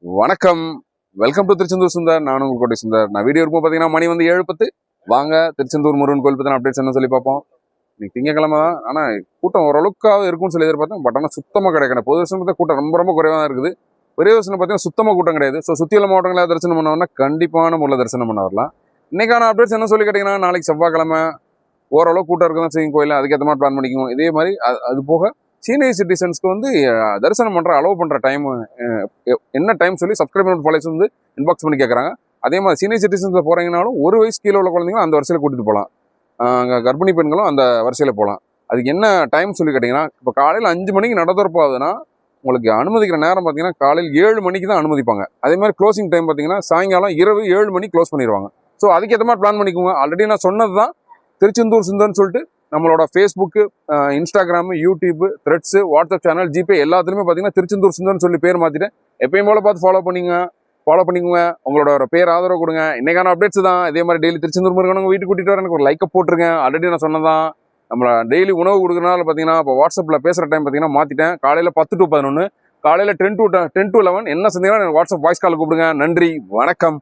வணக்கம். Welcome to Tiruchendur Sundar. நான் உங்கள் கோட்டை சுந்தர். நான் வீடியோ இருக்கும் பார்த்தீங்கன்னா மணி வந்து 7:10. வாங்க திருச்செந்தூர் முருகன் கோயில் பற்றின அப்டேட்ஸ் என்ன சொல்லி பார்ப்போம். இன்னைக்கு திங்கக்கிழமை தான். ஆனால் கூட்டம் ஓரளவுக்காக இருக்கும்னு சொல்லி எதிர்பார்த்தேன். பட் ஆனால் சுத்தமாக கிடையாது. பொது வருஷம் பார்த்தா கூட்டம் ரொம்ப ரொம்ப குறைவாக தான் இருக்குது. ஒரே வருஷம் பார்த்தீங்கன்னா சுத்தமாக கூட்டம் கிடையாது. ஸோ சுற்றியுள்ள மாவட்டங்களில் தரிசனம் பண்ணவனா கண்டிப்பான முறையில் தரிசனம் பண்ண வரலாம். இன்னைக்கான அப்டேட்ஸ் என்ன சொல்லி கேட்டிங்கன்னா, நாளைக்கு செவ்வாய்க்கிழமை ஓரளவு கூட்டம் இருக்க தான் செய்யும் கோயில். அதுக்கேற்ற மாதிரி பிளான் பண்ணிக்குவோம். இதே மாதிரி அது போக சீனியர் சிட்டிசன்ஸ்க்கு வந்து தரிசனம் பண்ணுற அலோவ் பண்ணுற டைம் என்ன டைம் சொல்லி சப்ஸ்கிரைபர் ஃபாலோஸ் வந்து இன்பாக்ஸ் பண்ணி கேட்குறாங்க. அதே மாதிரி சீனியர் சிட்டிசன்ஸில் போகிறீங்கனாலும் ஒரு வயசு கீழே உள்ள குழந்தைங்களும் அந்த வரிசையில் கூட்டிகிட்டு போகலாம். அங்கே கர்ப்பிணி பெண்களும் அந்த வரிசையில் போகலாம். அதுக்கு என்ன டைம் சொல்லி கேட்டிங்கன்னா, இப்போ காலையில் 5 மணிக்கு நடத்திறப்பாகுதுன்னா உங்களுக்கு அனுமதிக்கிற நேரம் பார்த்தீங்கன்னா காலையில் 7 மணிக்கு தான் அனுமதிப்பாங்க. அதே மாதிரி க்ளோசிங் டைம் பார்த்தீங்கன்னா சாயங்காலம் இரவு 7 மணிக்கு க்ளோஸ் பண்ணிடுவாங்க. ஸோ அதுக்கேற்ற மாதிரி பிளான் பண்ணிக்கோங்க. ஆல்ரெடி நான் சொன்னது தான் திருச்செந்தூர் சுந்தர்னு சொல்லிட்டு நம்மளோட Facebook, Instagram, YouTube, Threads, WhatsApp channel, GPay எல்லாத்துலேயுமே பார்த்தீங்கன்னா திருச்செந்தூர் சுந்தர்னு சொல்லி பேர் மாற்றிட்டு எப்பயும் போல பார்த்து ஃபாலோ பண்ணிக்கோங்க. உங்களோட ஒரு பேர் ஆதரவு கொடுங்க. இன்னைக்கான அப்டேட்ஸ் தான். இதே மாதிரி டெய்லி திருச்செந்தூர் முருகன் வீட்டுக்கு கூட்டிகிட்டு வர எனக்கு ஒரு லைக்கை போட்டுருங்க. ஆல்ரெடி நான் சொன்னதான். நம்மளை டெய்லி உணவு கொடுக்குறனால பார்த்தீங்கன்னா இப்போ வாட்ஸ்அப்பில் பேசுகிற டைம் பார்த்தீங்கன்னா மாற்றிட்டேன். காலையில் 10 to 11, காலையில் 10 to 11. என்ன செஞ்சீங்கன்னா எனக்கு வாட்ஸ்அப் வாய்ஸ் கால் கூப்பிடுங்க. நன்றி, வணக்கம்.